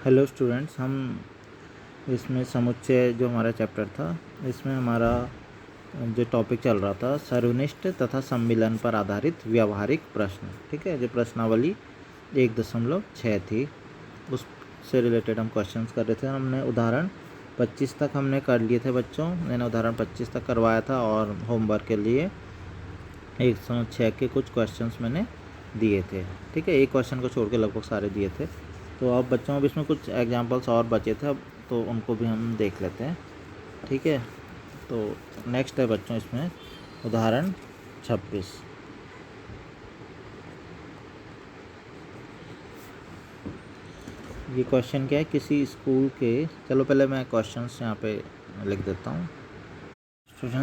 Hello students, हम इसमें समुच्चय जो हमारा चैप्टर था, इसमें हमारा जो टॉपिक चल रहा था सर्वनिष्ठ तथा सम्मिलन पर आधारित व्यावहारिक प्रश्न। ठीक है, जो प्रश्नावली 1.6 थी उससे रिलेटेड हम क्वेश्चंस कर रहे थे। हमने उदाहरण 25 तक हमने कर लिए थे बच्चों, मैंने उदाहरण 25 तक करवाया था और होमवर्क के लिए 106 के कुछ क्वेश्चंस मैंने दिए थे। ठीक है, एक क्वेश्चन को छोड़ के लगभग सारे दिए थे। तो अब बच्चों अब इसमें कुछ एग्जांपल्स और बचे थे, अब तो उनको भी हम देख लेते हैं। ठीक है, तो नेक्स्ट है बच्चों इसमें उदाहरण 26। ये क्वेश्चन क्या है, किसी स्कूल के, चलो पहले मैं क्वेश्चंस यहाँ पे लिख देता हूँ।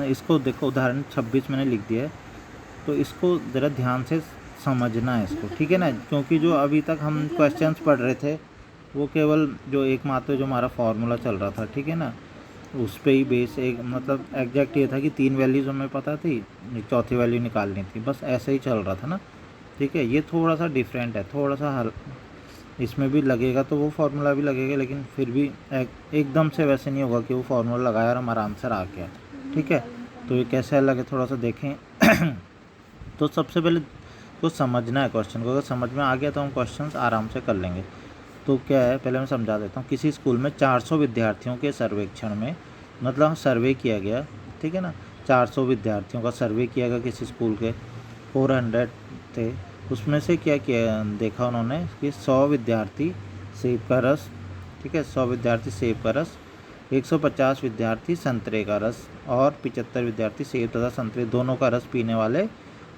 इसको देखो, उदाहरण 26 मैंने लिख दिया है, तो इसको ज़रा ध्यान से समझना है इसको। ठीक है ना, क्योंकि जो अभी तक हम क्वेश्चंस पढ़ रहे थे वो केवल जो एकमात्र जो हमारा फार्मूला चल रहा था, ठीक है ना, उस पे ही बेस, एक मतलब एग्जैक्ट ये था कि 3 वैल्यूज़ हमें पता थी, चौथी वैल्यू निकालनी थी, बस ऐसे ही चल रहा था ना। ठीक है, ये थोड़ा सा डिफरेंट है, थोड़ा सा हल इसमें भी लगेगा तो वो फार्मूला भी लगेगा, लेकिन फिर भी एकदम से वैसे नहीं होगा कि वो फार्मूला लगाया और हमारा आंसर आ गया। ठीक है, तो ये कैसे अलग है थोड़ा सा देखें। तो सबसे पहले तो समझना है क्वेश्चन को, अगर समझ में आ गया तो हम क्वेश्चंस आराम से कर लेंगे। तो क्या है, पहले मैं समझा देता हूँ। किसी स्कूल में 400 विद्यार्थियों के सर्वेक्षण में, मतलब सर्वे किया गया, ठीक है ना, 400 विद्यार्थियों का सर्वे किया गया किसी स्कूल के, 400 थे, उसमें से क्या किया देखा उन्होंने कि 100 विद्यार्थी सेब का रस, ठीक है, 100 विद्यार्थी सेब का रस, 150 विद्यार्थी संतरे का रस और 75 विद्यार्थी सेब तथा संतरे दोनों का रस पीने वाले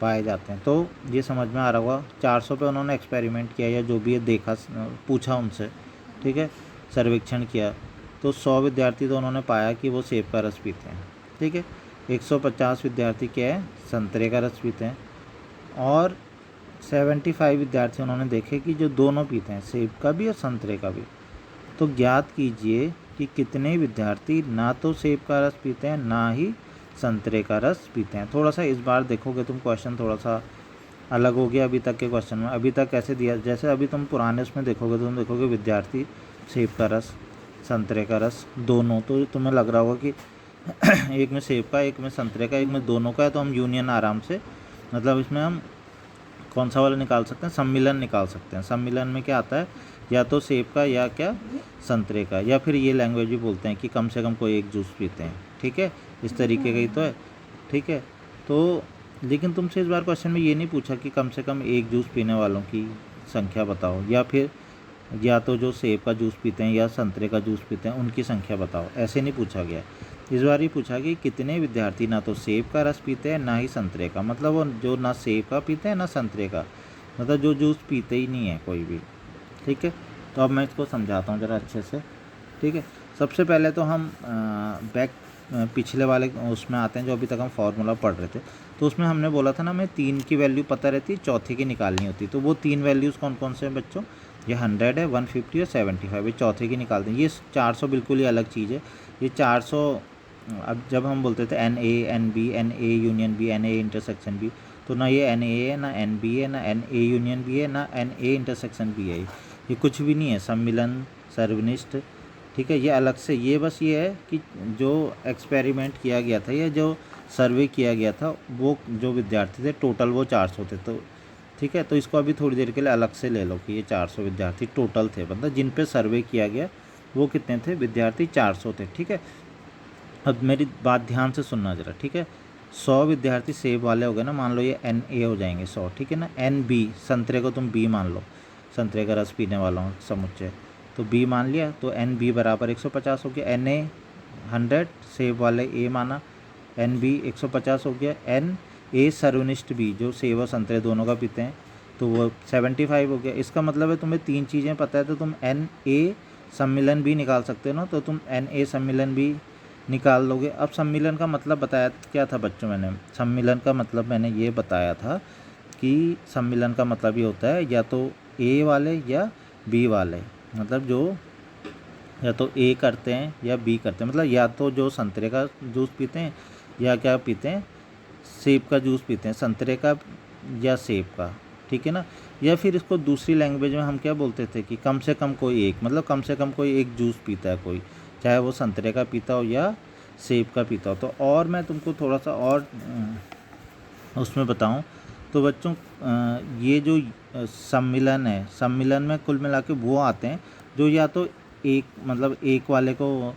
पाए जाते हैं। तो ये समझ में आ रहा होगा, 400 पे उन्होंने एक्सपेरिमेंट किया या जो भी है देखा, पूछा उनसे, ठीक है, सर्वेक्षण किया, तो 100 विद्यार्थी तो उन्होंने पाया कि वो सेब का रस पीते हैं। ठीक है, 150 विद्यार्थी क्या है, संतरे का रस पीते हैं, और 75 विद्यार्थी उन्होंने देखे कि जो दोनों पीते हैं, सेब का भी और संतरे का भी। तो ज्ञात कीजिए कि कितने विद्यार्थी ना तो सेब का रस पीते हैं ना ही संतरे का रस पीते हैं। थोड़ा सा इस बार देखोगे तुम, क्वेश्चन थोड़ा सा अलग हो गया अभी तक के क्वेश्चन में। अभी तक कैसे दिया, जैसे अभी तुम पुराने उसमें देखोगे तो तुम देखोगे विद्यार्थी सेब का रस, संतरे का रस दोनों, तो तुम्हें लग रहा होगा कि एक में सेब का, एक में संतरे का, एक में दोनों का है, तो हम यूनियन आराम से, मतलब इसमें हम कौन सा वाला निकाल सकते हैं, सम्मिलन निकाल सकते हैं। सम्मिलन में क्या आता है, या तो सेब का या क्या संतरे का, या फिर ये लैंग्वेज भी बोलते हैं कि कम से कम कोई एक जूस पीते हैं। ठीक है, इस तरीके का ही तो है। ठीक है, तो लेकिन तुमसे इस बार क्वेश्चन में ये नहीं पूछा कि कम से कम एक जूस पीने वालों की संख्या बताओ, या फिर या तो जो सेब का जूस पीते हैं या संतरे का जूस पीते हैं उनकी संख्या बताओ, ऐसे नहीं पूछा गया। इस बार ये पूछा कि कितने विद्यार्थी ना तो सेब का रस पीते हैं ना ही संतरे का, मतलब वो जो ना सेब का पीते हैं ना संतरे का, मतलब जो जूस पीते ही नहीं है कोई भी। ठीक है, तो अब मैं इसको समझाता हूँ ज़रा अच्छे से। ठीक है, सबसे पहले तो हम पिछले वाले उसमें आते हैं, जो अभी तक हम फार्मूला पढ़ रहे थे। तो उसमें हमने बोला था ना, हमें 3 की वैल्यू पता रहती है, चौथी की निकालनी होती। तो वो 3 वैल्यूज़ कौन कौन से हैं बच्चों, ये 100 है, 150 और 75, ये चौथे की निकालते हैं। ये 400 बिल्कुल ही अलग चीज़ है। ये 400, अब जब हम बोलते थे N A N B, N A union B, N A intersection B, तो ना ये एन ए है, ना एन बी है, ना एन ए यूनियन बी है, ना एन ए इंटरसेक्शन बी है, ये कुछ भी नहीं है, सम्मिलन, सर्वनिष्ठ। ठीक है, ये अलग से, ये बस ये है कि जो एक्सपेरिमेंट किया गया था या जो सर्वे किया गया था, वो जो विद्यार्थी थे टोटल वो 400 थे। तो ठीक है, तो इसको अभी थोड़ी देर के लिए अलग से ले लो कि ये 400 विद्यार्थी टोटल थे, मतलब जिन पे सर्वे किया गया वो कितने थे, विद्यार्थी 400 थे। ठीक है, अब मेरी बात ध्यान से सुनना ज़रा। ठीक है, 100 विद्यार्थी सेब वाले हो गए ना, मान लो ये एन ए हो जाएंगे 100, ठीक है ना, एन बी, संतरे को तुम बी मान लो, संतरे का रस पीने वाला हूँ समुच्चय, तो बी मान लिया, तो एन बी बराबर 150 हो गया, एन ए 100 सेब वाले ए माना, एन बी 150 हो गया, एन ए सर्वनिष्ठ बी जो सेब और संतरे दोनों का पीते हैं, तो वो 75 हो गया। इसका मतलब है तुम्हें 3 चीज़ें पता है, तो तुम एन ए सम्मिलन भी निकाल सकते हो ना, तो तुम एन ए सम्मिलन भी निकाल लोगे। अब सम्मिलन का मतलब बताया क्या था बच्चों, मैंने सम्मिलन का मतलब मैंने ये बताया था कि सम्मिलन का मतलब ये होता है या तो ए वाले या बी वाले, मतलब जो या तो ए करते हैं या बी करते हैं, मतलब या तो जो संतरे का जूस पीते हैं या क्या पीते हैं, सेब का जूस पीते हैं, संतरे का या सेब का। ठीक है ना। या फिर इसको दूसरी लैंग्वेज में हम क्या बोलते थे कि कम से कम कोई एक, मतलब कम से कम कोई एक जूस पीता है कोई, चाहे वो संतरे का पीता हो या सेब का पीता हो। तो और मैं तुमको थोड़ा सा और उसमें बताऊं तो बच्चों, ये जो सम्मिलन है, सम्मिलन में कुल मिला के वो आते हैं जो या तो एक, मतलब एक वाले को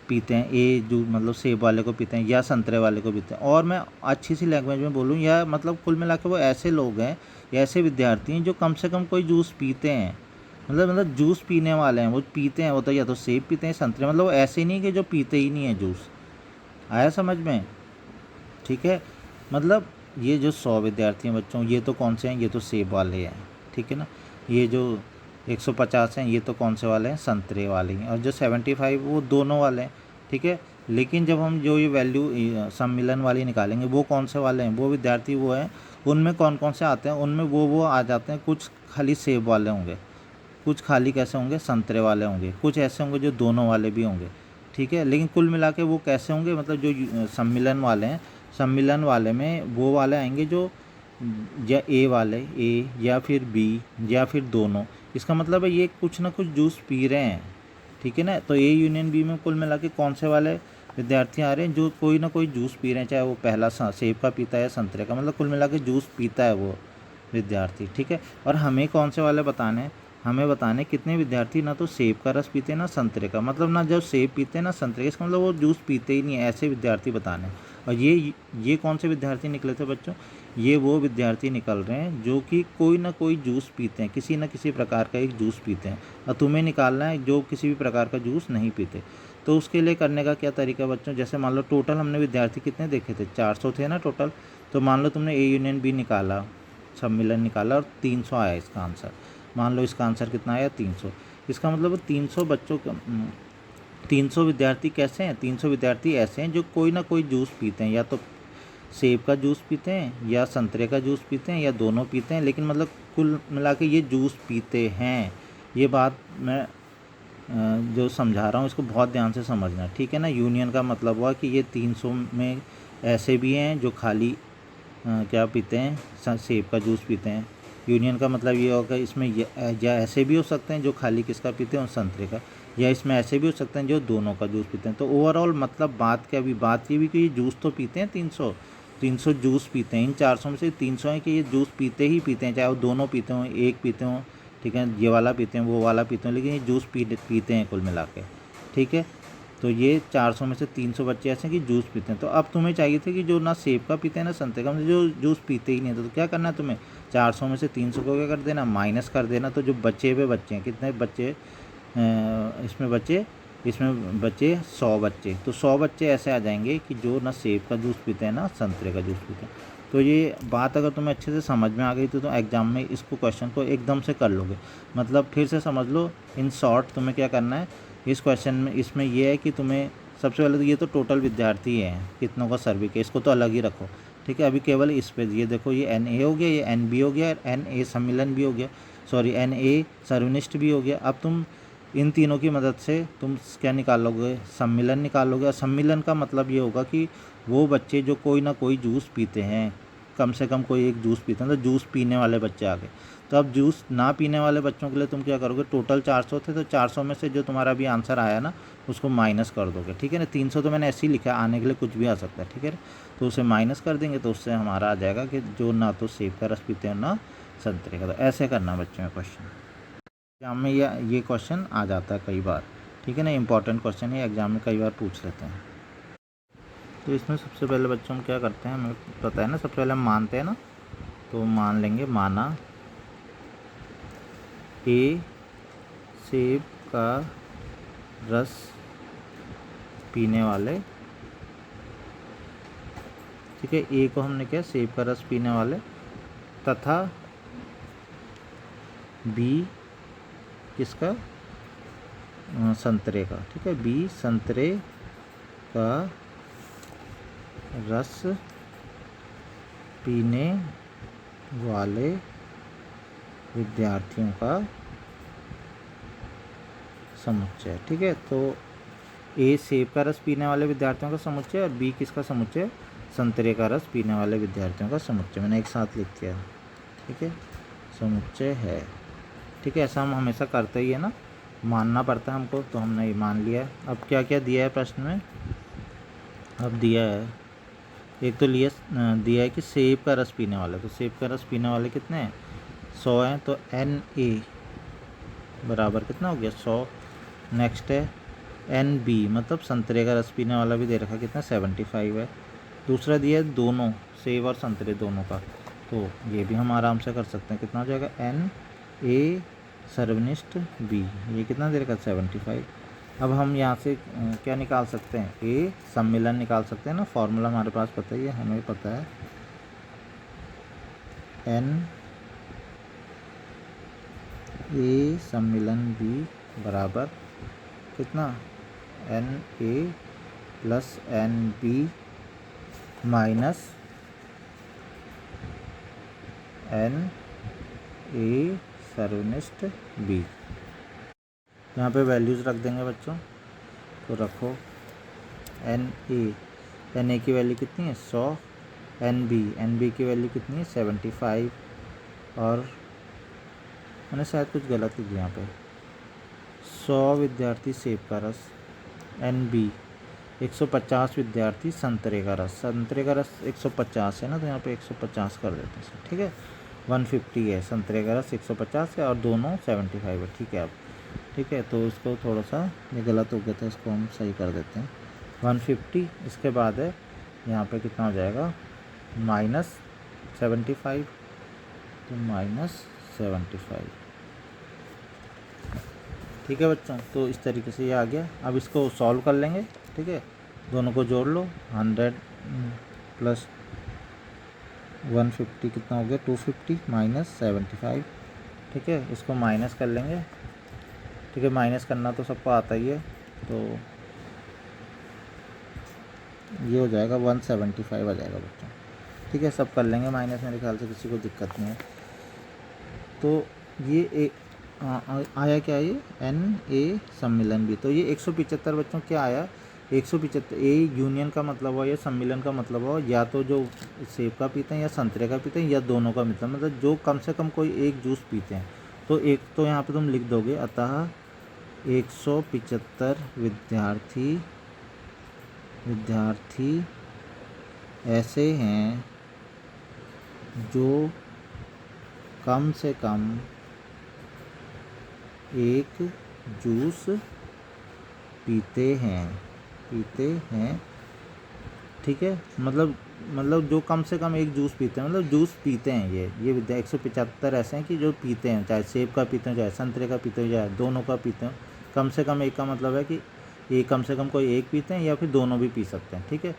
पीते हैं, जो मतलब सेब वाले को पीते हैं या संतरे वाले को पीते हैं। और मैं अच्छी सी लैंग्वेज में बोलूँ, या मतलब कुल मिला के वो ऐसे लोग हैं या ऐसे विद्यार्थी हैं जो कम से कम कोई जूस पीते हैं, मतलब जूस पीने वाले हैं, वो पीते हैं, वो तो या तो सेब पीते हैं संतरे, मतलब वो ऐसे नहीं कि जो पीते ही नहीं है जूस। आया समझ में? ठीक है, मतलब ये जो 100 विद्यार्थी हैं बच्चों, ये तो कौन से हैं, ये तो सेब वाले हैं, ठीक है ना। ये जो 150 हैं, ये तो कौन से वाले हैं, संतरे वाले हैं। और जो 75 वो दोनों वाले हैं, ठीक है। लेकिन जब हम जो ये वैल्यू सम्मिलन वाली निकालेंगे, वो कौन से वाले हैं, वो विद्यार्थी वो हैं, उनमें कौन कौन से आते हैं, उनमें वो आ जाते हैं, कुछ खाली सेब वाले होंगे, कुछ खाली कैसे होंगे, संतरे वाले होंगे, कुछ ऐसे होंगे जो दोनों वाले भी होंगे, ठीक है। लेकिन कुल मिला के वो कैसे होंगे, मतलब जो सम्मिलन वाले हैं, सम्मिलन वाले में वो वाले आएंगे जो या ए वाले, ए या फिर बी या फिर दोनों। इसका मतलब है ये कुछ ना कुछ जूस पी रहे हैं, ठीक है ना। तो ए यूनियन बी में कुल मिला के कौन से वाले विद्यार्थी आ रहे हैं, जो कोई ना कोई जूस पी रहे हैं, चाहे वो पहला सेब का पीता है या संतरे का, मतलब कुल मिला के जूस पीता है वो विद्यार्थी, ठीक है। और हमें कौन से वाले बताने हैं, हमें बताने कितने विद्यार्थी ना तो सेब का रस पीते हैं ना संतरे का, मतलब ना जो सेब पीते हैं ना संतरे का, इसका मतलब वो जूस पीते ही नहीं है, ऐसे विद्यार्थी बताने हैं। और ये कौन से विद्यार्थी निकले थे बच्चों, ये वो विद्यार्थी निकल रहे हैं जो कि कोई ना कोई जूस पीते हैं, किसी न किसी प्रकार का एक जूस पीते हैं। और तुम्हें निकालना है जो किसी भी प्रकार का जूस नहीं पीते। तो उसके लिए करने का क्या तरीका बच्चों, जैसे मान लो टोटल हमने विद्यार्थी कितने देखे थे, 400 थे ना टोटल। तो मान लो तुमने ए यूनियन बी निकाला, सम्मिलन निकाला और 300 आया इसका आंसर। मान लो इसका आंसर कितना आया, 300। इसका मतलब 300 बच्चों का 300 विद्यार्थी कैसे हैं, 300 विद्यार्थी ऐसे हैं जो कोई ना कोई जूस पीते हैं, या तो सेब का जूस पीते हैं या संतरे का जूस पीते हैं या दोनों पीते हैं, लेकिन मतलब कुल मिला के ये जूस पीते हैं। ये बात मैं जो समझा रहा हूँ इसको बहुत ध्यान से समझना, ठीक है ना। यूनियन का मतलब हुआ कि ये 300 में ऐसे भी हैं जो खाली क्या पीते हैं, सेब का जूस पीते हैं। यूनियन का मतलब ये होगा इसमें या ऐसे भी हो सकते हैं जो खाली किसका पीते हैं, संतरे का, या इसमें ऐसे भी हो सकते हैं जो दोनों का जूस पीते हैं। तो ओवरऑल मतलब बात क्या भी, बात ये भी कि ये जूस तो पीते हैं 300 जूस पीते हैं। इन 400 में से 300 हैं कि ये जूस पीते ही पीते हैं, चाहे वो दोनों पीते हों, एक पीते हों, ठीक है, ये वाला पीते हैं वो वाला पीते हैं, लेकिन ये जूस पीते हैं कुल मिला के, ठीक है। तो ये 400 में से 300 बच्चे ऐसे हैं कि जूस पीते हैं। तो अब तुम्हें चाहिए थे कि जो ना सेब का पीते हैं ना संतरे का, मतलब जो जूस पीते ही नहीं है, तो क्या करना है तुम्हें, 400 में से 300 को क्या कर देना, माइनस कर देना। तो जो बचे हुए बच्चे हैं, कितने बच्चे इसमें बचे 100 बच्चे। तो 100 बच्चे ऐसे आ जाएंगे कि जो ना सेब का जूस पीते हैं ना संतरे का जूस पीते हैं। तो ये बात अगर तुम्हें अच्छे से समझ में आ गई तो एग्ज़ाम में इसको क्वेश्चन को एकदम से कर लोगे। मतलब फिर से समझ लो, इन शॉर्ट तुम्हें क्या करना है इस क्वेश्चन में, इसमें यह है कि तुम्हें सबसे पहले तो ये तो टोटल विद्यार्थी हैं कितनों का सर्वे किया, इसको तो अलग ही रखो, ठीक है। अभी केवल इस पे ये देखो, ये NA हो गया, ये NB हो गया, NA सम्मिलन भी हो गया, सॉरी NA सर्वनिष्ठ भी हो गया। अब तुम इन तीनों की मदद से तुम क्या निकालोगे, सम्मिलन निकालोगे। और सम्मिलन का मतलब ये होगा कि वो बच्चे जो कोई ना कोई जूस पीते हैं, कम से कम कोई एक जूस पीते हैं, तो जूस पीने वाले बच्चे आ गए। तो अब जूस ना पीने वाले बच्चों के लिए तुम क्या करोगे, टोटल 400 थे तो 400 में से जो तुम्हारा भी आंसर आया ना उसको माइनस कर दोगे, ठीक है ना। 300 तो मैंने ऐसे ही लिखा, आने के लिए कुछ भी आ सकता है, ठीक है। तो उसे माइनस कर देंगे तो उससे हमारा आ जाएगा कि जो ना तो सेब का रस पीते हैं ना संतरे का। तो ऐसे करना बच्चों में क्वेश्चन, एग्जाम में ये क्वेश्चन आ जाता है कई बार, ठीक है ना। इंपॉर्टेंट क्वेश्चन है, एग्जाम में कई बार पूछ लेते हैं। तो इसमें सबसे पहले बच्चों हम क्या करते हैं, हमें पता है ना, सबसे पहले हम मानते हैं ना, तो मान लेंगे, माना ए सेब का रस पीने वाले, ठीक है, ए को हमने क्या, सेब का रस पीने वाले, तथा बी किसका, संतरे का, ठीक है, बी संतरे का रस पीने वाले विद्यार्थियों का समुच्चय, ठीक है। तो ए सेब का रस पीने वाले विद्यार्थियों का समुच्चय और बी किसका समुच्चय, संतरे का रस पीने वाले विद्यार्थियों का समुच्चय। मैंने एक साथ लिख दिया, ठीक है, समुच्चय है। ठीक है, ऐसा हम हमेशा करते ही है ना, मानना पड़ता है हमको, तो हमने ये मान लिया। अब क्या क्या दिया है प्रश्न में, अब दिया है एक तो दिया है कि सेब का रस पीने वाले, तो सेब का रस पीने वाले कितने हैं, 100 हैं, तो Na बराबर कितना हो गया, 100। नेक्स्ट है Nb, मतलब संतरे का रस पीने वाला भी दे रखा, कितना, 75 है। दूसरा दिया है दोनों, सेब और संतरे दोनों का, तो ये भी हम आराम से कर सकते हैं, कितना हो जाएगा, Na सर्वनिष्ठ B, ये कितना दे रखा, 75। अब हम यहाँ से क्या निकाल सकते हैं, A सम्मिलन निकाल सकते हैं ना, फॉर्मूला हमारे पास पता ही है, हमें पता है, Na सम्मिलन B बराबर कितना, Na plus Nb minus Na सर्वनिष्ठ B। यहाँ पे वैल्यूज़ रख देंगे बच्चों, तो रखो Na की वैल्यू कितनी है, 100, Nb की वैल्यू कितनी है, 75, और मैंने शायद कुछ गलत लिख दिया यहाँ पे, 100 विद्यार्थी सेब का रस, Nb 150 विद्यार्थी संतरे का रस, संतरे का रस 150 है ना, तो यहाँ पे 150 कर देते हैं, ठीक है, 150 है, संतरे का रस 150 है, और दोनों 75 है, ठीक है। अब ठीक है, तो इसको थोड़ा सा ये गलत हो गया था, इसको हम सही कर देते हैं, 150। इसके बाद है यहाँ पे कितना हो जाएगा, -75, तो -75, ठीक है बच्चों। तो इस तरीके से ये आ गया। अब इसको सॉल्व कर लेंगे, ठीक है, दोनों को जोड़ लो, 100 प्लस 150 कितना हो गया, 250 -75, ठीक है, इसको माइनस कर लेंगे, ठीक है, माइनस करना तो सबको आता ही है, तो ये हो जाएगा 175 आ जाएगा बच्चों, ठीक है, सब कर लेंगे माइनस, मेरे ख्याल से किसी को दिक्कत नहीं है। तो ये आया क्या, ये Na सम्मिलन भी, तो ये 175 बच्चों क्या आया, 175 ए यूनियन का मतलब हुआ या सम्मिलन का मतलब हुआ, या तो जो सेब का पीते हैं या संतरे का पीते हैं, या दोनों का मतलब जो कम से कम कोई एक जूस पीते हैं, तो एक तो यहाँ पे तुम लिख दोगे, अतः 175 विद्यार्थी ऐसे हैं जो कम से कम एक जूस पीते हैं, ठीक है, मतलब जो कम से कम एक जूस पीते हैं, मतलब जूस पीते हैं, ये विद्या 175 ऐसे हैं कि जो पीते हैं, चाहे सेब का पीते हैं, चाहे संतरे का पीते हैं, चाहे दोनों का पीते हैं, कम से कम एक का मतलब है कि ये कम से कम कोई एक पीते हैं या फिर दोनों भी पी सकते हैं, ठीक है,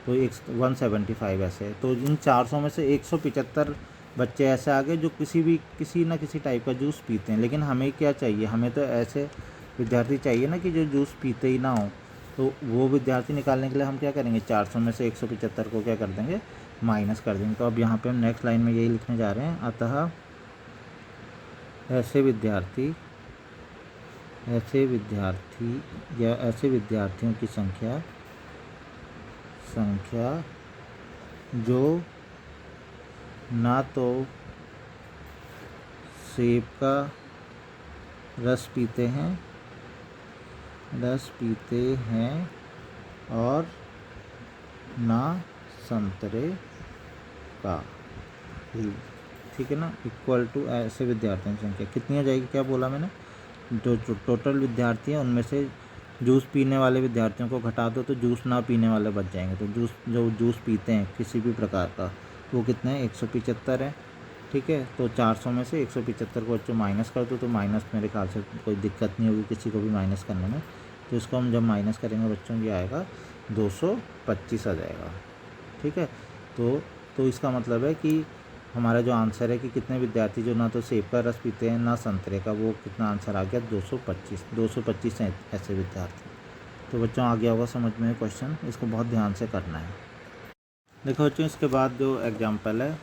तो 175 ऐसे है। तो इन 400 में से 175 बच्चे ऐसे आ गए जो किसी ना किसी टाइप का जूस पीते हैं, लेकिन हमें क्या चाहिए, हमें तो ऐसे विद्यार्थी चाहिए ना कि जो जूस पीते ही ना हो, तो वो विद्यार्थी निकालने के लिए हम क्या करेंगे, 400 में से 175 को क्या कर देंगे, माइनस कर देंगे। तो अब यहाँ पे हम नेक्स्ट लाइन में यही लिखने जा रहे हैं, अतः ऐसे विद्यार्थी या ऐसे विद्यार्थियों की संख्या जो ना तो सेब का रस पीते हैं और ना संतरे का, ठीक है ना, इक्वल टू ऐसे विद्यार्थियों की संख्या कितनी हो जाएगी, क्या बोला मैंने, जो टोटल विद्यार्थी हैं उनमें से जूस पीने वाले विद्यार्थियों को घटा दो तो जूस ना पीने वाले बच जाएंगे, तो जो जूस पीते हैं किसी भी प्रकार का, वो कितने हैं, 175 है, ठीक है। तो 400 में से 175 को बच्चों माइनस कर दो, तो माइनस मेरे ख्याल से कोई दिक्कत नहीं होगी किसी को भी माइनस करने में, तो इसको हम जब माइनस करेंगे बच्चों ये आएगा 225 आ जाएगा, ठीक है। तो इसका मतलब है कि हमारा जो आंसर है कि कितने विद्यार्थी जो ना तो सेब का रस पीते हैं ना संतरे का, वो कितना आंसर आ गया, 225 हैं ऐसे विद्यार्थी। तो बच्चों आ गया होगा समझ में क्वेश्चन, इसको बहुत ध्यान से करना है। देखो बच्चों, इसके बाद जो एग्जाम्पल है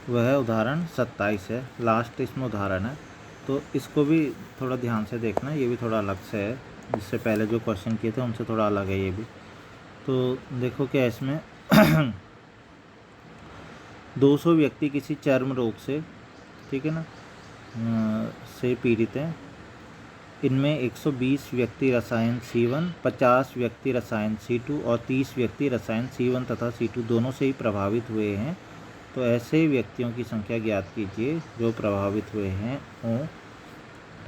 वह है उदाहरण 27 है, लास्ट इसमें उदाहरण है, तो इसको भी थोड़ा ध्यान से देखना, ये भी थोड़ा अलग से है, जिससे पहले जो क्वेश्चन किए थे उनसे थोड़ा अलग है ये भी। तो देखो क्या इसमें 200 व्यक्ति किसी चर्म रोग से ठीक है ना, से पीड़ित हैं। इनमें 120 व्यक्ति रसायन C1, 50 व्यक्ति रसायन C2 और 30 व्यक्ति रसायन C1 तथा C2 दोनों से ही प्रभावित हुए हैं। तो ऐसे व्यक्तियों की संख्या ज्ञात कीजिए जो प्रभावित हुए हैं हों।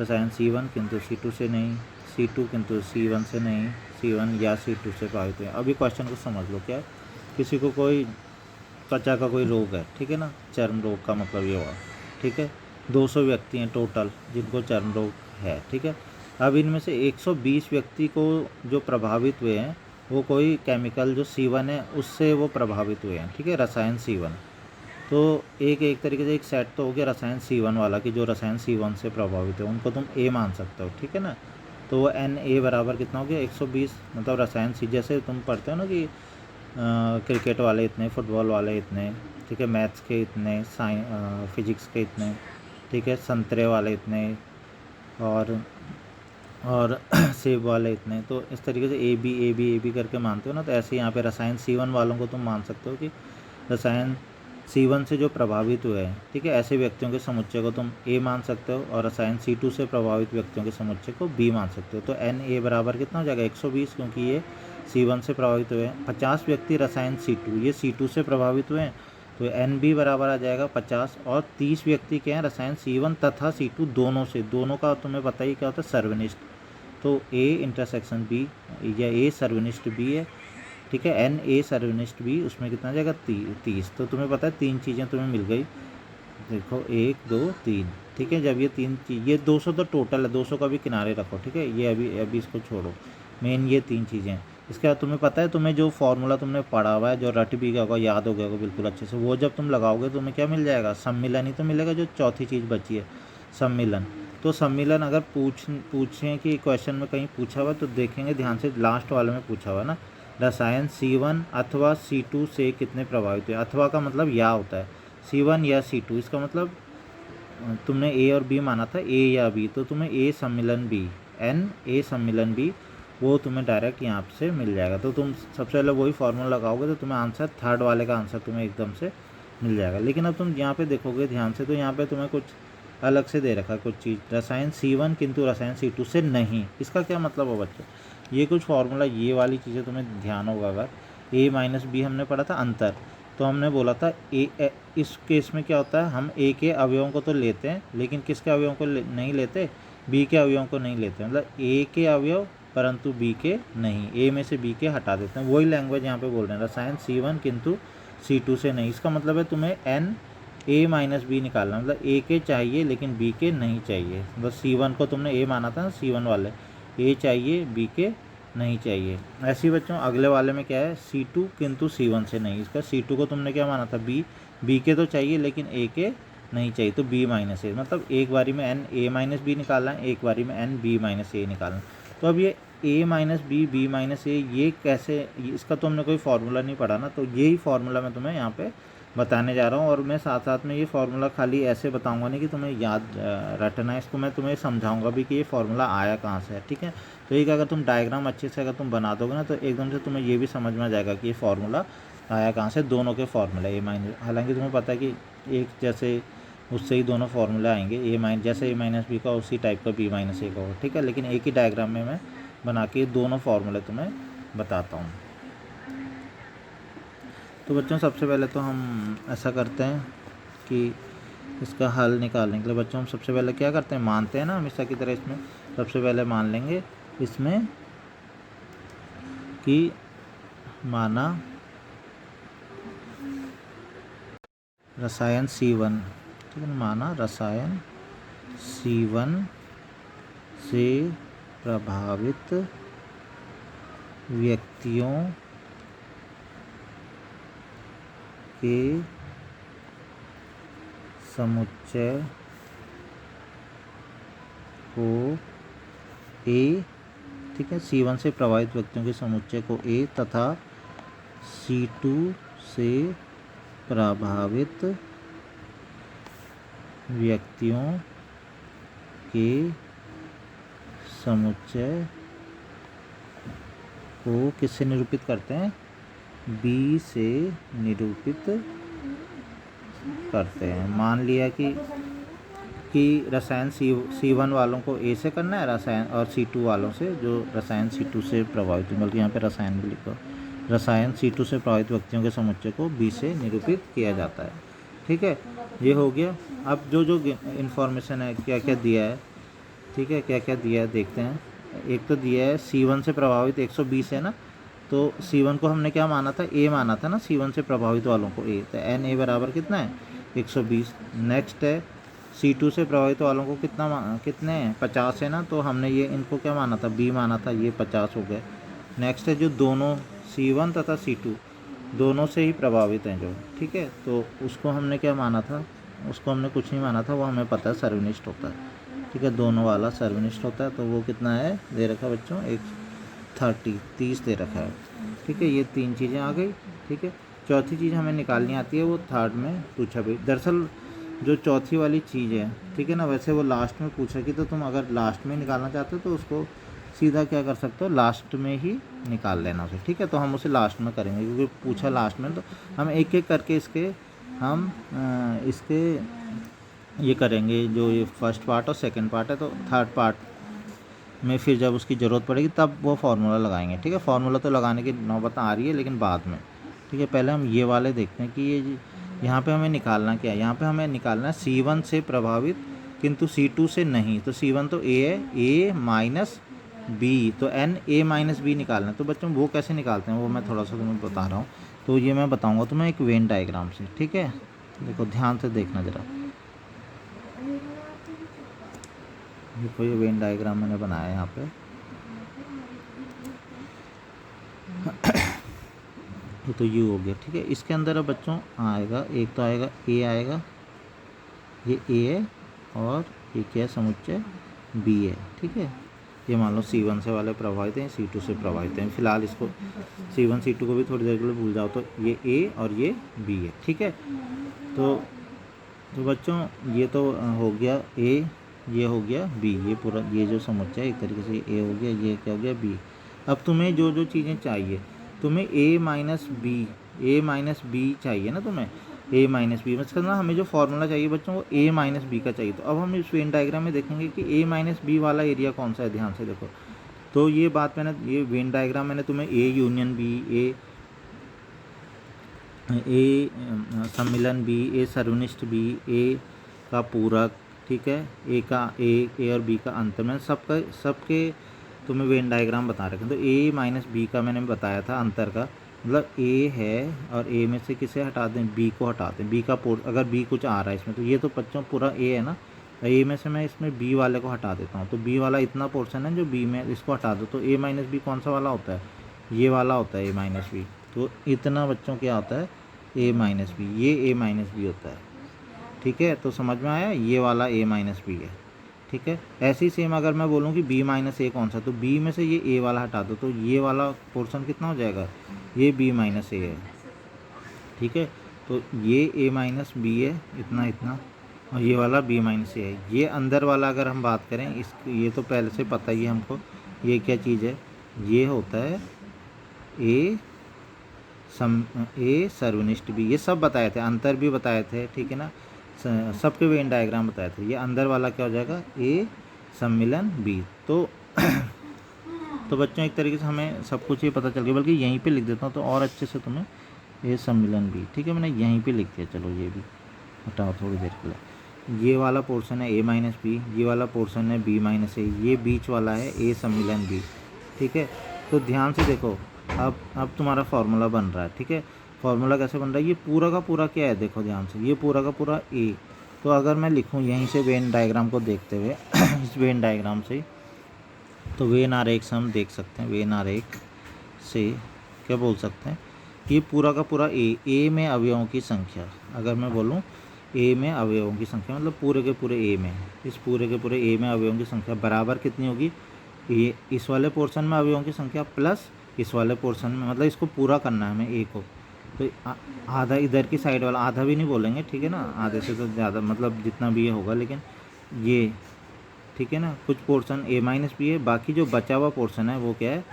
रसायन C1 किंतु C2 से नहीं, C2 किंतु C1 से नहीं, C1 या C2 से प्रभावित हुए। अभी क्वेश्चन को समझ लो, क्या है, किसी को कोई त्वचा का कोई रोग है, ठीक है ना, चर्म रोग का मतलब ये हुआ, ठीक है। 200 व्यक्ति हैं टोटल जिनको चर्म रोग है, ठीक है। अब इनमें से 120 व्यक्ति को जो प्रभावित हुए हैं वो कोई केमिकल जो C1 है उससे वो प्रभावित हुए हैं, ठीक है, रसायन C1। तो एक तरीके से एक सेट तो हो गया रसायन C1 वाला कि जो रसायन C1 से प्रभावित है उनको तुम A मान सकते हो, ठीक है ना। तो वो Na बराबर कितना हो गया 120, मतलब रसायन C, जैसे तुम पढ़ते हो ना कि क्रिकेट वाले इतने, फुटबॉल वाले इतने, ठीक है, मैथ्स के इतने, फिजिक्स के इतने, ठीक है, संतरे वाले इतने और सेब वाले इतने। तो इस तरीके से ए बी करके मानते हो ना, तो ऐसे यहाँ पे रसायन C1 वालों को तुम मान सकते हो कि रसायन C1 से जो प्रभावित हुए हैं, ठीक है, ऐसे व्यक्तियों के समुच्चय को तुम A मान सकते हो और रसायन C2 से प्रभावित व्यक्तियों के समुच्चय को B मान सकते हो। तो Na बराबर कितना हो जाएगा 120, क्योंकि ये C1 से प्रभावित हुए हैं। 50 व्यक्ति रसायन C2, ये C2 से प्रभावित हुए हैं, तो NB बराबर आ जाएगा 50। और 30 व्यक्ति क्या हैं रसायन C1 तथा C2 दोनों से, दोनों का तुम्हें पता ही क्या होता है, सर्वनिष्ठ। तो A इंटरसेक्शन B या A सर्वनिष्ठ B है, ठीक है, Na सर्वनिष्ठ B, उसमें कितना जाएगा 30। तो तुम्हें पता है 3 चीज़ें तुम्हें मिल गई, देखो 1 2 3, ठीक है। जब ये 3 चीज़, ये 200 तो टोटल है, 200 का भी किनारे रखो, ठीक है, ये अभी इसको छोड़ो, मेन ये 3 चीज़ें। इसके बाद तुम्हें पता है, तुम्हें जो फार्मूला तुमने पढ़ा हुआ है, जो रट भी गया होगा, याद हो गया होगा बिल्कुल अच्छे से, वो जब तुम लगाओगे तुम्हें क्या मिल जाएगा, सम्मिलन ही तो मिलेगा। जो चौथी चीज़ बची है सम्मिलन, तो सम्मिलन अगर पूछें कि क्वेश्चन में कहीं पूछा हुआ तो देखेंगे ध्यान से, लास्ट वाले में पूछा हुआ ना, रसायन C1 अथवा C2 से कितने प्रभावित हुए। अथवा का मतलब या होता है, C1 या C2, इसका मतलब तुमने A और B माना था, A या B, तो तुम्हें A सम्मिलन B, Na सम्मिलन B, वो तुम्हें डायरेक्ट यहाँ से मिल जाएगा। तो तुम सबसे पहले वही फार्मूला लगाओगे तो तुम्हें आंसर, थर्ड वाले का आंसर तुम्हें एकदम से मिल जाएगा। लेकिन अब तुम यहाँ पे देखोगे ध्यान से, तो यहाँ पे तुम्हें कुछ अलग से दे रखा है कुछ चीज़, रसायन C1 किंतु रसायन C2 से नहीं। इसका क्या मतलब हो बच्चों, ये कुछ फार्मूला, ये वाली चीज़ें तुम्हें ध्यान होगा। अगर A माइनस B हमने पढ़ा था अंतर, तो हमने बोला था इस केस में क्या होता है, हम A के अवयवों को तो लेते हैं लेकिन किसके अवयवों को नहीं लेते, B के अवयवों को नहीं लेते, मतलब A के अवयव परंतु B के नहीं, A में से B के हटा देते हैं। वही लैंग्वेज यहाँ पे बोल रहे हैं, रसायन C1 किंतु C2 से नहीं। इसका मतलब है तुम्हें Na माइनस B निकालना, मतलब A के चाहिए लेकिन B के नहीं चाहिए। बस C1 को तुमने A माना था ना, C1 वाले A चाहिए B के नहीं चाहिए। ऐसे ही बच्चों अगले वाले में क्या है, C2 किंतु C1 से नहीं। इसका C2 को तुमने क्या माना था, B के तो चाहिए लेकिन A के नहीं चाहिए, तो B माइनस A, मतलब एक बारी में Na माइनस B निकालना है, एक बारी में NB माइनस A निकालना। तो अब ये A minus B minus A, ये कैसे, इसका तो हमने कोई फार्मूला नहीं पढ़ा ना, तो यही फार्मूला मैं तुम्हें यहाँ पे बताने जा रहा हूँ। और मैं साथ साथ में ये फार्मूला खाली ऐसे बताऊंगा नहीं कि तुम्हें याद रटना है, इसको मैं तुम्हें समझाऊंगा भी कि ये फार्मूला आया कहाँ से है, ठीक है। तो एक अगर तुम डायग्राम अच्छे से अगर तुम बना दोगे ना, तो एकदम से तुम्हें ये भी समझ में आ जाएगा कि ये फार्मूला आया कहाँ से, दोनों के फार्मूला A माइनस, हालांकि तुम्हें पता है कि एक जैसे उससे ही दोनों फार्मूले आएंगे, जैसे A माइनस B का उसी टाइप का B माइनस A का होगा, ठीक है। लेकिन एक ही डायग्राम में मैं बना के दोनों फार्मूले तुम्हें बताता हूँ। तो बच्चों सबसे पहले तो हम ऐसा करते हैं कि इसका हल निकालने के लिए बच्चों हम सबसे पहले क्या करते हैं, मानते हैं ना हमेशा की तरह। इसमें सबसे पहले मान लेंगे इसमें कि माना रसायन C1, ठीक है, माना रसायन C1 से प्रभावित व्यक्तियों के समुच्चय को A, ठीक है, C1 से प्रभावित व्यक्तियों के समुच्चय को A तथा C2 से प्रभावित व्यक्तियों के समुच्चय को किससे निरूपित करते हैं, B से निरूपित करते हैं। मान लिया कि कि रसायन C1 वालों को A से करना है रसायन, और C2 वालों से जो रसायन C2 से प्रभावित, बल्कि यहाँ पे रसायन भी लिखो, रसायन C2 से प्रभावित व्यक्तियों के समुच्चय को B से निरूपित किया जाता है। ठीक है, ये हो गया। अब जो जो इन्फॉर्मेशन है, क्या क्या दिया है, ठीक है, क्या क्या दिया है देखते हैं। एक तो दिया है C1 से प्रभावित 120 है ना, तो C1 को हमने क्या माना था, A माना था ना, C1 से प्रभावित वालों को A, तो Na बराबर कितना है 120। नेक्स्ट है C2 से प्रभावित वालों को कितने हैं 50 है ना, तो हमने ये इनको क्या माना था, B माना था, ये 50 हो गए। नेक्स्ट है जो दोनों C1 तथा C2 दोनों से ही प्रभावित हैं जो, ठीक है, तो उसको हमने क्या माना था, उसको हमने कुछ नहीं माना था, वो हमें पता है सर्वनिष्ठ होता है। ठीक है, दोनों वाला सर्वनिष्ठ होता है, तो वो कितना है दे रखा है बच्चों, 30 दे रखा है। ठीक है, ये 3 चीज़ें आ गई। ठीक है, चौथी चीज़ हमें निकालनी आती है, वो थर्ड में पूछा भी। दरअसल जो चौथी वाली चीज़ है, ठीक है ना, वैसे वो लास्ट में पूछा कि, तो तुम अगर लास्ट में निकालना चाहते हो तो उसको सीधा क्या कर सकते हो, लास्ट में ही निकाल लेना उसे। ठीक है, तो हम उसे लास्ट में करेंगे क्योंकि पूछा लास्ट में, तो हम एक एक करके इसके ये करेंगे, जो ये फर्स्ट पार्ट और सेकंड पार्ट है, तो थर्ड पार्ट में फिर जब उसकी ज़रूरत पड़ेगी तब वो फार्मूला लगाएंगे। ठीक है, फार्मूला तो लगाने की नौबत आ रही है लेकिन बाद में। ठीक है, पहले हम ये वाले देखते हैं कि ये यहाँ पे हमें निकालना क्या है। यहाँ पे हमें निकालना है C1 से प्रभावित किंतु C2 से नहीं, तो C1 तो A है, A माइनस B, तो Na-B निकालना है। तो बच्चों वो कैसे निकालते हैं वो मैं थोड़ा सा तुम्हें बता रहा हूँ, तो ये मैं बताऊँगा तुम्हें एक वेन डायग्राम से। ठीक है, देखो ध्यान से देखना ज़रा, देखो ये वेन डायग्राम मैंने बनाया है यहाँ पे। ये तो यू हो गया। ठीक है, इसके अंदर अब बच्चों आएगा, एक तो आएगा A आएगा, ये A है, और ये क्या है समुच्चय B है। ठीक है, ये मान लो C1 से वाले प्रभावित हैं, C2 से प्रभावित हैं। फिलहाल इसको C1 C2 को भी थोड़ी देर के लिए भूल जाओ, तो ये A और ये B है। ठीक है, तो बच्चों ये तो हो गया A, ये हो गया B, ये पूरा ये जो समुच्चय है एक तरीके से A हो गया, ये क्या हो गया B। अब तुम्हें जो जो चीज़ें चाहिए, तुम्हें A माइनस B चाहिए ना, तुम्हें A माइनस बी मतलब ना, हमें जो फार्मूला चाहिए बच्चों वो A माइनस बी का चाहिए। तो अब हम इस वेन डायग्राम में देखेंगे कि A माइनस बी वाला एरिया कौन सा है, ध्यान से देखो। तो ये बात मैंने, ये वेन डायग्राम मैंने तुम्हें A यूनियन B, ए सम्मिलन B, A सर्वनिष्ठ B, A का पूरक, ठीक है, A और B का अंतर, मैंने सबके तुम्हें वेन डायग्राम बता रखे हैं। तो A माइनस बी का मैंने बताया था अंतर का, मतलब A है और A में से किसे हटा दें, B को हटा दें। B का अगर B कुछ आ रहा है इसमें, तो ये तो बच्चों पूरा A है ना, A में से मैं इसमें B वाले को हटा देता हूँ, तो B वाला इतना पोर्शन है जो B में, इसको हटा दो, तो A माइनस बी कौन सा वाला होता है, ये वाला होता है A माइनस बी। तो इतना बच्चों क्या होता है A माइनस बी, ये A माइनस बी होता है। ठीक है, तो समझ में आया, ये वाला A माइनस बी है। ठीक है, ऐसे ही सेम अगर मैं बोलूँ कि B माइनस A कौन सा, तो B में से ये A वाला हटा दो, तो ये वाला पोर्शन कितना हो जाएगा, ये B माइनस A है। ठीक है, तो ये A माइनस B है, इतना, और ये वाला B माइनस A है। ये अंदर वाला अगर हम बात करें, ये तो पहले से पता ही है हमको, ये क्या चीज़ है, ये होता है A सर्वनिष्ठ B, ये सब बताए थे, अंतर भी बताए थे। ठीक है ना, सबके वेन डायग्राम बताए थे। ये अंदर वाला क्या हो जाएगा, A सम्मिलन B। तो बच्चों एक तरीके से हमें सब कुछ ये पता चल गया, बल्कि यहीं पे लिख देता हूँ तो और अच्छे से तुम्हें, A सम्मिलन B। ठीक है, मैंने यहीं पे लिख दिया, चलो ये भी हटाओ थोड़ी देर के लिए। ये वाला पोर्शन है A माइनस बी, ये वाला पोर्शन है B माइनस A, ये बीच वाला है A सम्मिलन B। ठीक है, तो ध्यान से देखो, अब तुम्हारा फार्मूला बन रहा है। ठीक है, फार्मूला कैसे बन रहा है, ये पूरा का पूरा क्या है, देखो ध्यान से, ये पूरा का पूरा A। तो अगर मैं लिखूं यहीं से वेन डायग्राम को देखते हुए इस वेन डायग्राम से, तो वेन आरेख से हम देख सकते हैं, वेन आरेख से क्या बोल सकते हैं, ये पूरा का पूरा A में अवयवों की संख्या, अगर मैं बोलूँ A में अवयवों की संख्या, मतलब पूरे के पूरे A में, इस पूरे के पूरे A में अवयवों की संख्या बराबर कितनी होगी, ये इस वाले पोर्शन में अवयवों की संख्या प्लस इस वाले पोर्शन में, मतलब इसको पूरा करना है हमें A को, तो आधा इधर की साइड वाला, आधा भी नहीं बोलेंगे, ठीक है ना, आधे से तो ज़्यादा, मतलब जितना भी ये होगा, लेकिन ये, ठीक है ना, कुछ पोर्शन A माइनस बी है, बाकी जो बचा हुआ पोर्शन है वो क्या है,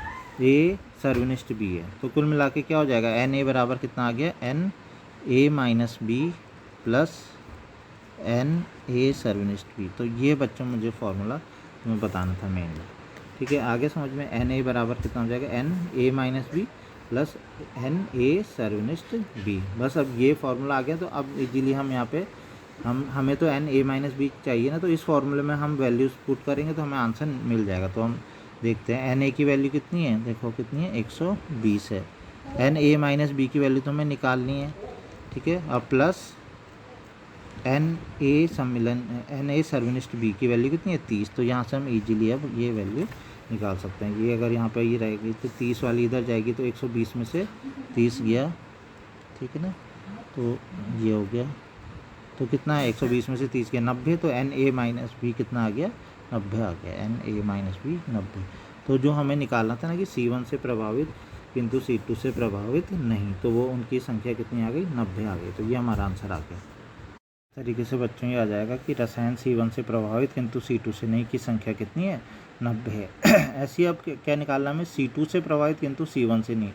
A सर्वनिष्ठ B है। तो कुल मिला के क्या हो जाएगा, NA बराबर कितना आ गया, NA माइनस बी प्लस ए सर्वनिष्ठ बी। तो ये बच्चों मुझे फॉर्मूला तुम्हें बताना था मेनली। ठीक है, आगे समझ में एन ए बराबर कितना हो जाएगा, n A minus B plus N A सर्वनिष्ठ बी। बस अब ये फार्मूला आ गया, तो अब इजीली हम यहाँ पे हमें तो एन ए माइनस बी चाहिए ना, तो इस फार्मूले में हम वैल्यूज़ पुट करेंगे तो हमें आंसर मिल जाएगा। तो हम देखते हैं एन ए की वैल्यू कितनी है, देखो कितनी है, 120 है। एन ए माइनस बी की वैल्यू तो हमें निकालनी है। ठीक है, और प्लस एन ए सम्मिलन एन ए सर्वनिष्ठ बी की वैल्यू कितनी है, 30। तो यहाँ से हम इजीली अब ये वैल्यू निकाल सकते हैं। ये अगर यहाँ पे ये रहेगी तो 30 वाली इधर जाएगी, तो 120 में से 30 गया, ठीक है ना, तो ये हो गया। तो कितना है, 120 में से 30 गया 90। तो एन ए माइनस बी कितना आ गया, 90 आ गया, एन ए माइनस बी 90। तो जो हमें निकालना था ना कि C1 से प्रभावित किंतु C2 से प्रभावित नहीं, तो वो उनकी संख्या कितनी आ गई, 90 आ गई। तो ये हमारा आंसर आ गया। तरीके से बच्चों ये आ जाएगा कि रसायन C1 से प्रभावित किंतु C2 से नहीं की संख्या कितनी है, 90 है। ऐसी अब क्या निकालना हमें, C2 से प्रभावित किंतु C1 से नहीं।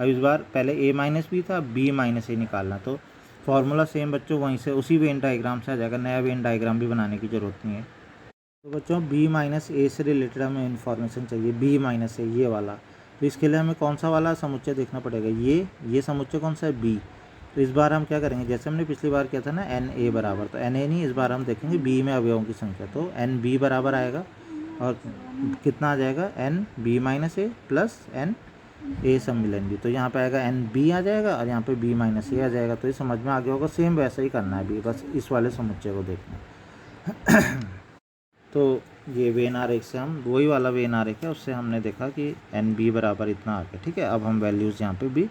अब इस बार पहले A माइनस बी था, B माइनस ए निकालना। तो फॉर्मूला सेम बच्चों वहीं से उसी वेन डायग्राम से आ जाएगा, नया वेन डायग्राम भी बनाने की ज़रूरत नहीं है। तो बच्चों B माइनस ए से रिलेटेड हमें इन्फॉर्मेशन चाहिए, B माइनस ए ये वाला। तो इसके लिए हमें कौन सा वाला समुच्चय देखना पड़ेगा, ये समुच्चय कौन सा है, B। तो इस बार हम क्या करेंगे, जैसे हमने पिछली बार किया था ना एन ए बराबर, तो एन ए नहीं, इस बार हम देखेंगे बी में अवयवों की संख्या। तो एन बी बराबर आएगा, और कितना आ जाएगा, N B minus A plus N A सम्मिलन बी। तो यहाँ पे आएगा एन बी आ जाएगा, और यहाँ पे बी माइनस ए आ जाएगा। तो ये समझ में आ गया होगा, सेम वैसा ही करना है भी, बस इस वाले समुच्चय को देखना। तो ये वेन आरेख से हम वही वाला वेन आरेख है, उससे हमने देखा कि एन बी बराबर इतना आ गया। ठीक है, अब हम वैल्यूज़ यहाँ पे भी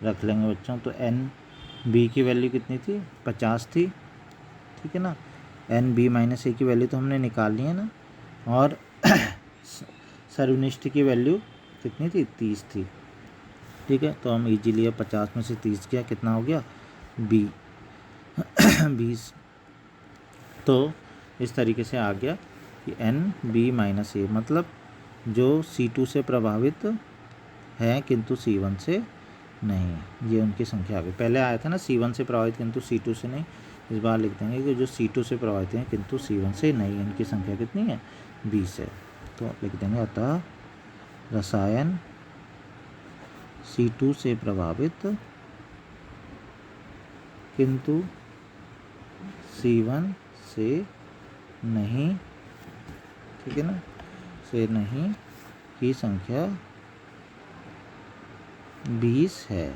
रख लेंगे बच्चों। तो एन बी की वैल्यू कितनी थी, 50 थी, ठीक है ना। एन बी माइनस ए की वैल्यू तो हमने निकाल ली है ना, और सर्वनिष्ठ की वैल्यू कितनी थी, 30 थी। ठीक है, तो हम इजीली अब 50 में से 30 किया, कितना हो गया, बी 20। तो इस तरीके से आ गया कि एन बी माइनस ए मतलब जो C2 से प्रभावित है किंतु C1 से नहीं, ये उनकी संख्या आ गई। पहले आया था ना C1 से प्रभावित किंतु C2 से नहीं, इस बार लिख देंगे कि जो C2 से प्रभावित हैं किंतु C1 से नहीं, इनकी संख्या कितनी है, 20 है। तो लिख देंगे अतः रसायन C2 से प्रभावित किंतु C1 से नहीं, ठीक है ना, से नहीं की संख्या 20 है।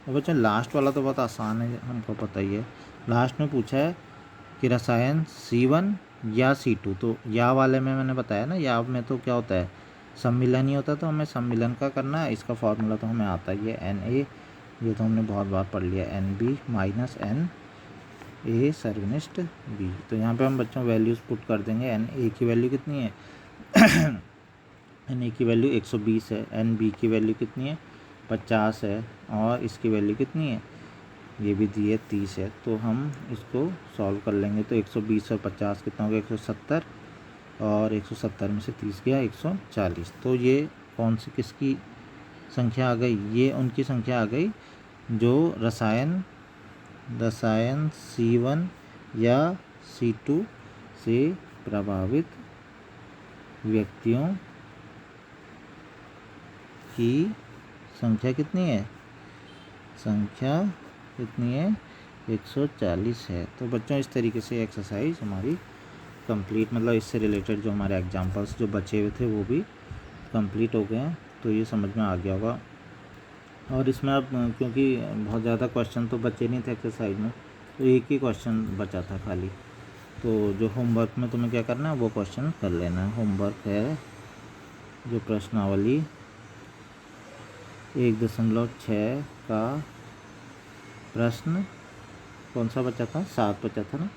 और बच्चों लास्ट वाला तो बहुत आसान है, हमको पता ही है। लास्ट में पूछा है कि रसायन C1 या C2, तो या वाले में मैंने बताया ना, या में तो क्या होता है, सम्मिलन ही होता है। तो हमें सम्मिलन का करना है, इसका फॉर्मूला तो हमें आता ही है, एन ए, ये तो हमने बहुत बार पढ़ लिया, n B minus n A सर्वनिष्ठ बी। तो यहाँ पे हम बच्चों वैल्यूज़ पुट कर देंगे। एन ए की वैल्यू कितनी है, एन ए की वैल्यू 120 है, एन बी की वैल्यू कितनी है, 50 है, और इसकी वैल्यू कितनी है, ये भी दी है 30 है। तो हम इसको सॉल्व कर लेंगे। तो 120 और 50 कितना हो गया, 170, और 170 में से 30 गया 140। तो ये कौन सी किसकी संख्या आ गई, ये उनकी संख्या आ गई जो रसायन C1 या C2 से प्रभावित व्यक्तियों की संख्या कितनी है, संख्या कितनी है, 140 है। तो बच्चों इस तरीके से एक्सरसाइज हमारी कंप्लीट, मतलब इससे रिलेटेड जो हमारे एग्जांपल्स जो बचे हुए थे वो भी कंप्लीट हो गए हैं। तो ये समझ में आ गया होगा। और इसमें अब क्योंकि बहुत ज़्यादा क्वेश्चन तो बचे नहीं थे एक्सरसाइज में, तो एक ही क्वेश्चन बचा था खाली। तो जो होमवर्क में तुम्हें क्या करना है वो क्वेश्चन कर लेना है। होमवर्क है जो प्रश्नावली 1.6 का प्रश्न कौन सा बचा था, 7 बचा था ना।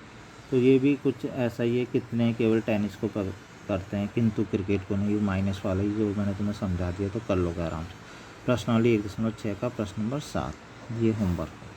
तो ये भी कुछ ऐसा ही है, कितने केवल टेनिस को करते हैं किंतु क्रिकेट को नहीं, माइनस वाला ही जो मैंने तुम्हें समझा दिया, तो कर लोगे आराम से। प्रश्नावली 1.6 का प्रश्न नंबर 7, ये होमवर्क है।